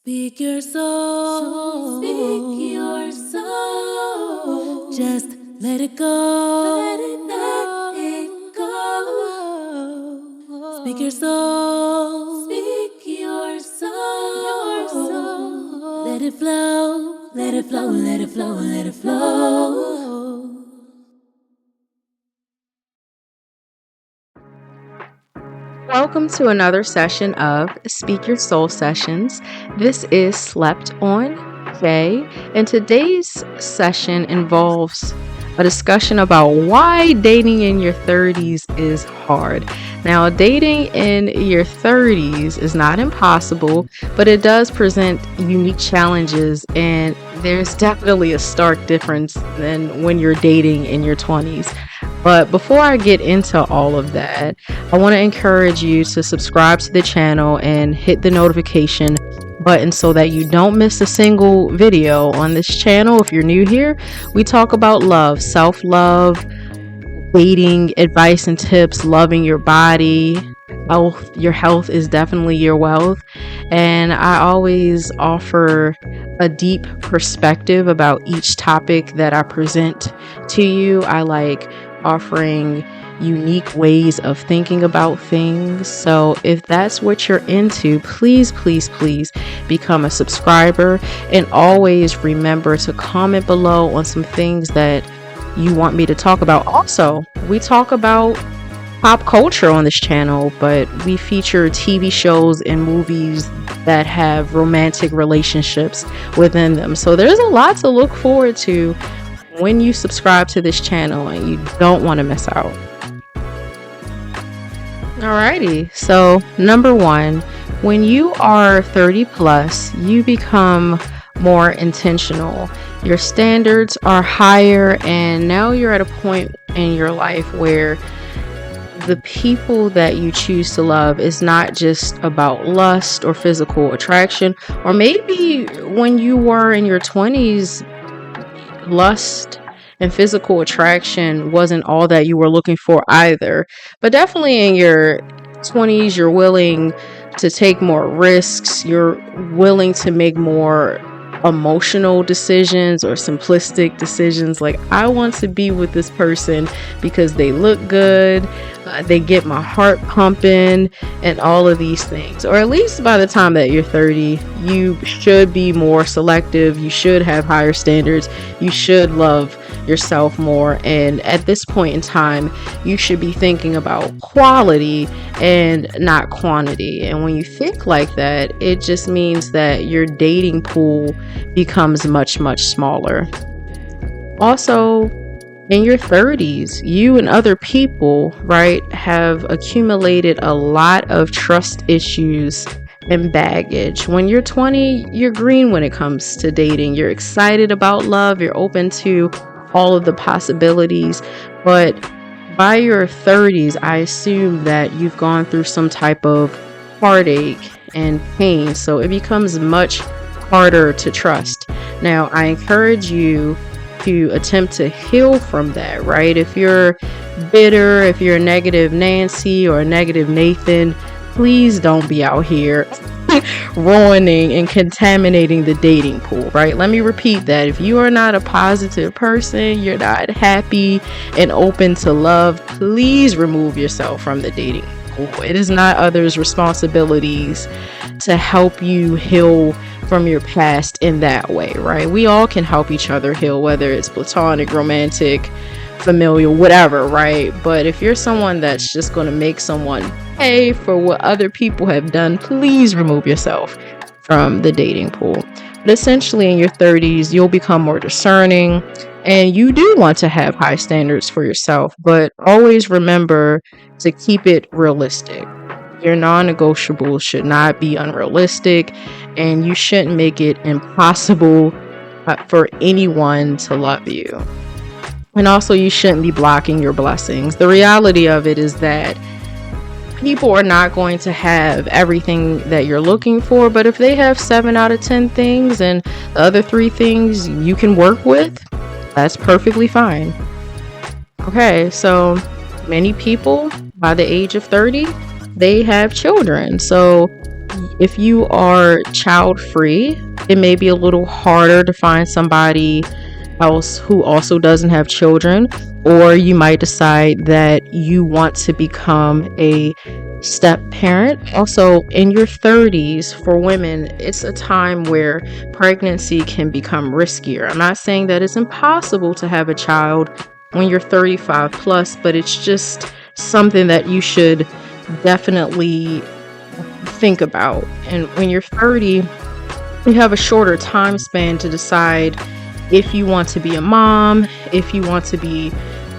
Speak your soul. Speak your soul. Just let it go. Let it go. Speak your soul. Speak your soul. Let it flow. Let it flow. Let it flow. Let it flow. Welcome to another session of Speak Your Soul Sessions. This is Slept On Jay, and today's session involves a discussion about why dating in your 30s is hard. Now, dating in your 30s is not impossible, but it does present unique challenges, and there's definitely a stark difference than when you're dating in your 20s. But before I get into all of that, I want to encourage you to subscribe to the channel and hit the notification button so that you don't miss a single video on this channel. If you're new here, we talk about love, self-love, dating, advice and tips, loving your body. Health. Your health is definitely your wealth. And I always offer a deep perspective about each topic that I present to you. I like offering unique ways of thinking about things. So if that's what you're into, please become a subscriber, and always remember to comment below on some things that you want me to talk about. Also, we talk about pop culture on this channel, but we feature TV shows and movies that have romantic relationships within them. So there's a lot to look forward to when you subscribe to this channel, and you don't want to miss out. Alrighty, so number one, when you are 30 plus, you become more intentional. Your standards are higher, and now you're at a point in your life where the people that you choose to love is not just about lust or physical attraction. Or maybe when you were in your 20s, lust and physical attraction wasn't all that you were looking for either. But definitely in your 20s, you're willing to take more risks. You're willing to make more emotional decisions or simplistic decisions, like I want to be with this person because they look good, they get my heart pumping, and all of these things. Or at least by the time that you're 30, you should be more selective, you should have higher standards, you should love yourself more, and at this point in time you should be thinking about quality and not quantity. And when you think like that, it just means that your dating pool becomes much smaller. Also, in your 30s, you and other people, right, have accumulated a lot of trust issues and baggage. When you're 20, you're green when it comes to dating. You're excited about love, you're open to all of the possibilities. But by your 30s, I assume that you've gone through some type of heartache and pain, so it becomes much harder to trust. Now, I encourage you to attempt to heal from that, right? If you're bitter, if you're a negative Nancy or a negative Nathan, please don't be out here ruining and contaminating the dating pool, right? Let me repeat that. If you are not a positive person, you're not happy and open to love, please remove yourself from the dating pool. It is not others' responsibilities to help you heal from your past in that way, right? We all can help each other heal, whether it's platonic, romantic, familial, whatever, right? But if you're someone that's just going to make someone pay for what other people have done, please remove yourself from the dating pool. But essentially in your 30s, you'll become more discerning, and you do want to have high standards for yourself, but always remember to keep it realistic. Your non-negotiables should not be unrealistic, and you shouldn't make it impossible for anyone to love you. And also, you shouldn't be blocking your blessings. The reality of it is that people are not going to have everything that you're looking for, but if they have 7 out of 10 things and the other 3 things you can work with, that's perfectly fine. Okay, so many people by the age of 30, they have children. So If you are child free, it may be a little harder to find somebody else who also doesn't have children, or you might decide that you want to become a step parent. Also, in your 30s, for women, it's a time where pregnancy can become riskier. I'm not saying that it's impossible to have a child when you're 35 plus, but it's just something that you should definitely think about. And when you're 30, you have a shorter time span to decide if you want to be a mom, if you want to be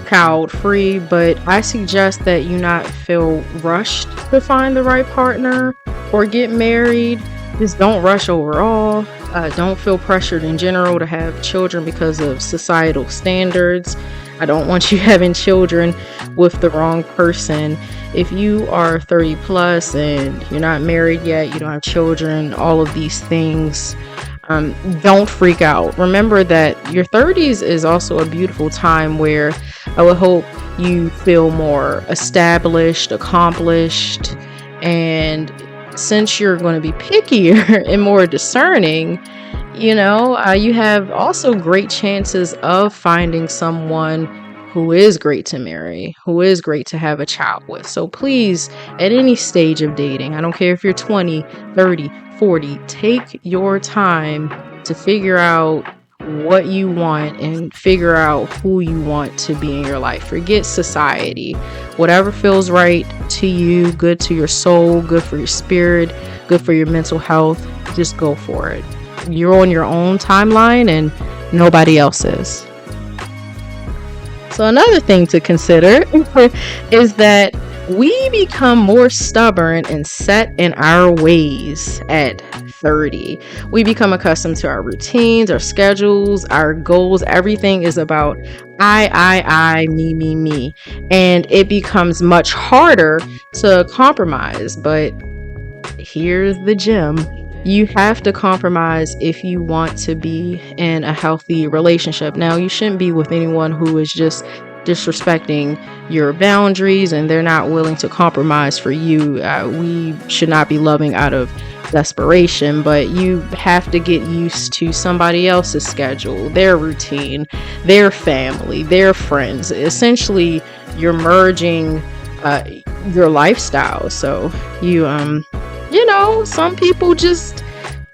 child free. But I suggest that you not feel rushed to find the right partner or get married. Just don't rush overall. Don't feel pressured in general to have children because of societal standards. I don't want you having children with the wrong person. If you are 30 plus and you're not married yet, you don't have children, all of these things, don't freak out. Remember that your 30s is also a beautiful time where I would hope you feel more established, accomplished, and since you're going to be pickier and more discerning, you have also great chances of finding someone who is great to marry, who is great to have a child with. So please, at any stage of dating, I don't care if you're 20, 30, 40, take your time to figure out what you want and figure out who you want to be in your life. Forget society. Whatever feels right to you, good to your soul, good for your spirit, good for your mental health, just go for it. You're on your own timeline and nobody else is. So another thing to consider is that we become more stubborn and set in our ways at 30. We become accustomed to our routines, our schedules, our goals. Everything is about I, me. And it becomes much harder to compromise. But here's the gem. You have to compromise if you want to be in a healthy relationship. Now, you shouldn't be with anyone who is just disrespecting your boundaries and they're not willing to compromise for you. We should not be loving out of desperation, but you have to get used to somebody else's schedule, their routine, their family, their friends. Essentially, you're merging your lifestyle. So some people just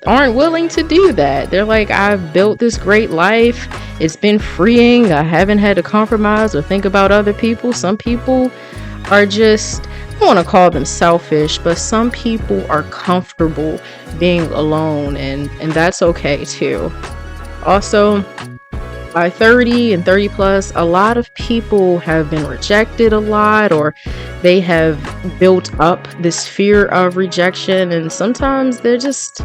aren't willing to do that. They're like, I've built this great life. It's been freeing. I haven't had to compromise or think about other people. Some people are just, I don't want to call them selfish, but some people are comfortable being alone, and that's okay too. Also, by 30 and 30 plus, a lot of people have been rejected a lot, or they have built up this fear of rejection, and sometimes they're just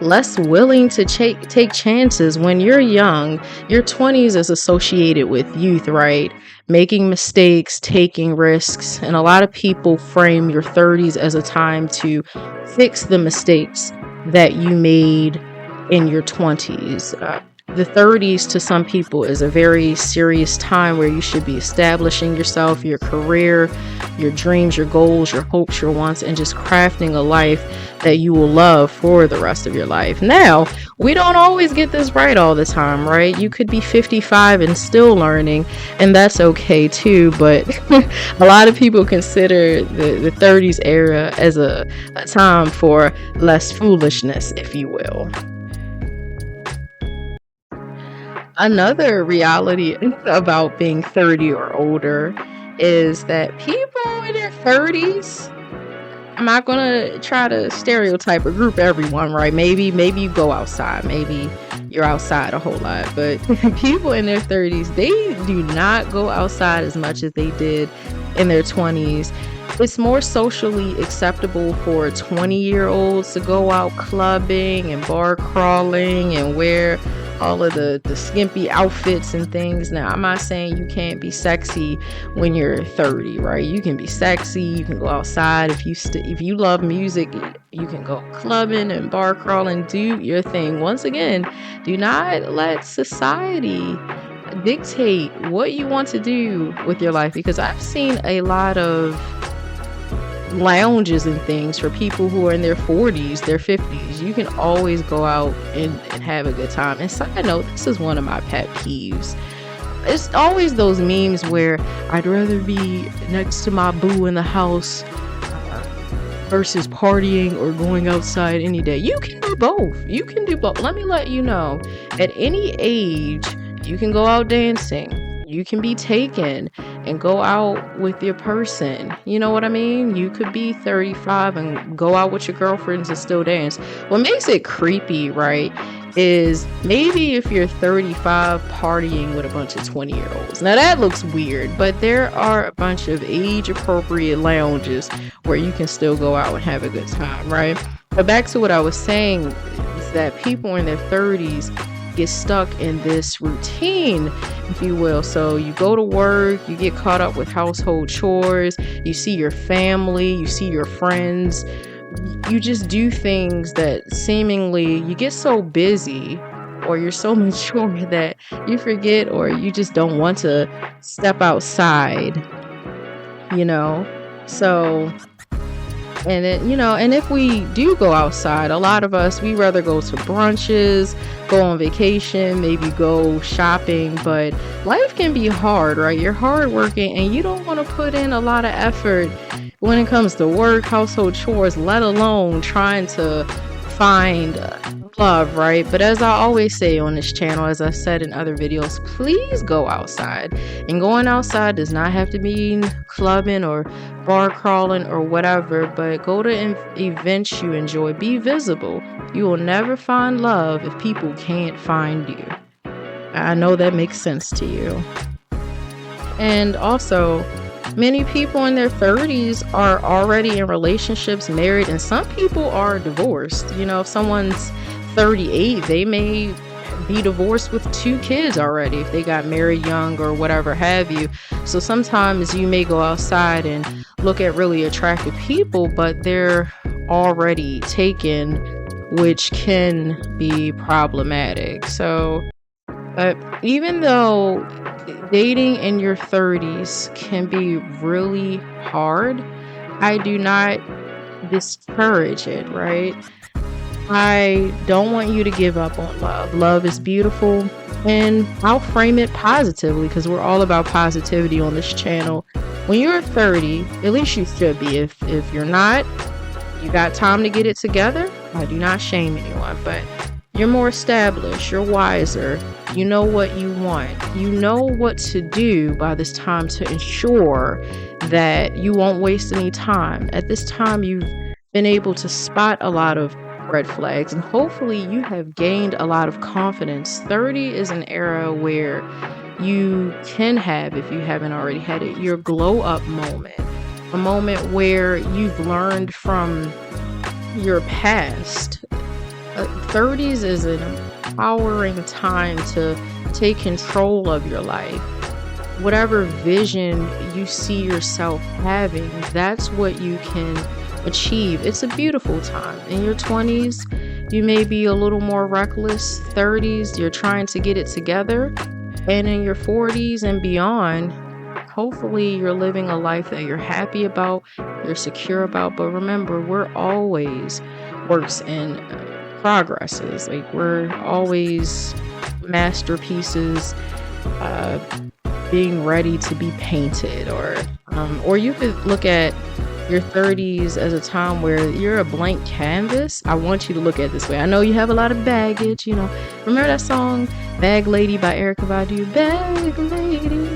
less willing to take chances. When you're young, your 20s is associated with youth, right? Making mistakes, taking risks, and a lot of people frame your 30s as a time to fix the mistakes that you made in your 20s. The 30s to some people is a very serious time where you should be establishing yourself, your career, your dreams, your goals, your hopes, your wants, and just crafting a life that you will love for the rest of your life. Now, we don't always get this right all the time, right? You could be 55 and still learning, and that's okay too, but a lot of people consider the 30s era as a time for less foolishness, if you will. Another reality about being 30 or older is that people in their 30s, I'm not going to try to stereotype or group everyone, right? Maybe you go outside, maybe you're outside a whole lot, but people in their 30s, they do not go outside as much as they did in their 20s. It's more socially acceptable for 20-year-olds to go out clubbing and bar crawling and wear all of the skimpy outfits and things. Now, I'm not saying you can't be sexy when you're 30, right? You can be sexy, you can go outside. If you love music, you can go clubbing and bar crawling, do your thing. Once again, do not let society dictate what you want to do with your life, because I've seen a lot of lounges and things for people who are in their 40s, their 50s. You can always go out and have a good time. And side note, this is one of my pet peeves. It's always those memes where I'd rather be next to my boo in the house versus partying or going outside any day. You can do both. You can do both. Let me let you know, at any age, you can go out dancing. You can be taken and go out with your person. You know what I mean? You could be 35 and go out with your girlfriends and still dance. What makes it creepy, right, is maybe if you're 35 partying with a bunch of 20-year-olds. Now that looks weird, but there are a bunch of age-appropriate lounges where you can still go out and have a good time, right? But back to what I was saying is that people in their 30s get stuck in this routine, if you will. So you go to work, you get caught up with household chores, you see your family, you see your friends, you just do things that seemingly you get so busy or you're so mature that you forget or you just don't want to step outside, you know? So, and then, and if we do go outside, a lot of us, we rather go to brunches, go on vacation, maybe go shopping, but life can be hard, right? You're hardworking and you don't want to put in a lot of effort when it comes to work, household chores, let alone trying to find love, right? But as I always say on this channel, as I've said in other videos, please go outside. And going outside does not have to mean clubbing or bar crawling or whatever, but go to events you enjoy. Be visible. You will never find love if people can't find you. I know that makes sense to you. And also, many people in their 30s are already in relationships, married, and some people are divorced. If someone's 38, they may be divorced with 2 kids already if they got married young or whatever have you. So sometimes you may go outside and look at really attractive people, but they're already taken, which can be problematic. So even though dating in your 30s can be really hard, I do not discourage it, right? I don't want you to give up on love. Love is beautiful, and I'll frame it positively because we're all about positivity on this channel. When you're 30, at least you should be. If you're not, you got time to get it together. I do not shame anyone, but you're more established, you're wiser, you know what you want, you know what to do by this time to ensure that you won't waste any time. At this time, you've been able to spot a lot of red flags, and hopefully you have gained a lot of confidence. 30 is an era where you can have, if you haven't already had it, your glow up moment, a moment where you've learned from your past. 30s is an empowering time to take control of your life. Whatever vision you see yourself having, that's what you can achieve. It's a beautiful time. In your 20s, you may be a little more reckless. 30s, you're trying to get it together. And in your 40s and beyond, hopefully you're living a life that you're happy about, you're secure about. But remember, we're always works in progresses. Like, we're always masterpieces being ready to be painted, or you could look at your 30s as a time where you're a blank canvas. I want you to look at it this way. I know you have a lot of baggage, remember that song Bag Lady by Erykah Badu? Bag Lady.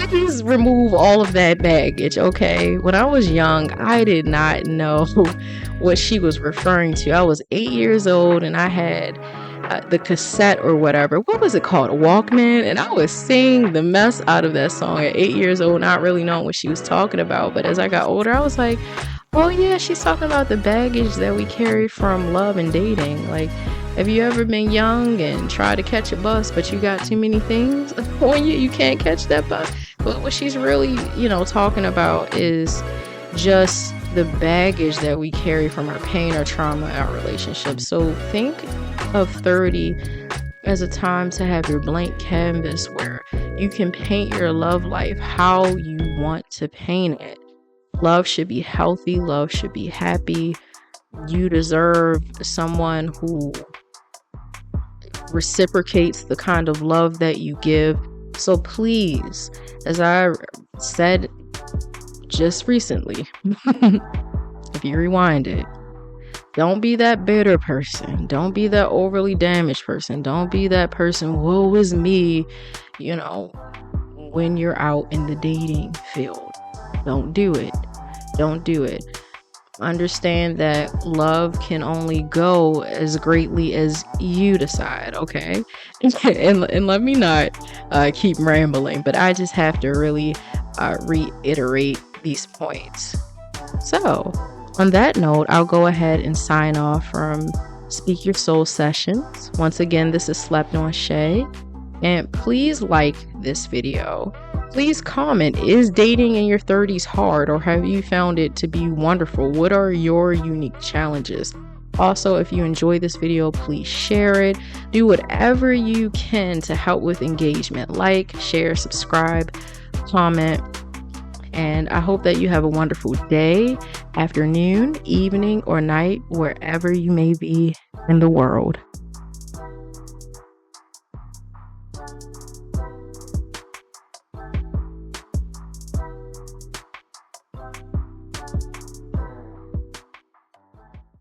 Please remove all of that baggage, okay? When I was young, I did not know what she was referring to. I was 8 years old and I had the cassette or whatever. What was it called? A Walkman? And I was singing the mess out of that song at 8 years old, not really knowing what she was talking about. But as I got older, I was like, oh yeah, she's talking about the baggage that we carry from love and dating. Like, have you ever been young and tried to catch a bus, but you got too many things on you can't catch that bus? But what she's really, talking about is just the baggage that we carry from our pain or trauma, our relationships. So think of 30 as a time to have your blank canvas where you can paint your love life how you want to paint it. Love should be healthy. Love should be happy. You deserve someone who reciprocates the kind of love that you give. So please, as I said just recently, if you rewind it, don't be that bitter person. Don't be that overly damaged person. Don't be that person, woe is me, when you're out in the dating field. Don't do it. Don't do it. Understand that love can only go as greatly as you decide, okay? and let me not keep rambling, but I just have to really reiterate these points. So, on that note, I'll go ahead and sign off from Speak Your Soul Sessions. Once again, this is Slept On Shay. And please like this video. Please comment, is dating in your 30s hard, or have you found it to be wonderful? What are your unique challenges? Also, if you enjoy this video, please share it. Do whatever you can to help with engagement. Like, share, subscribe, comment. And I hope that you have a wonderful day, afternoon, evening, or night, wherever you may be in the world.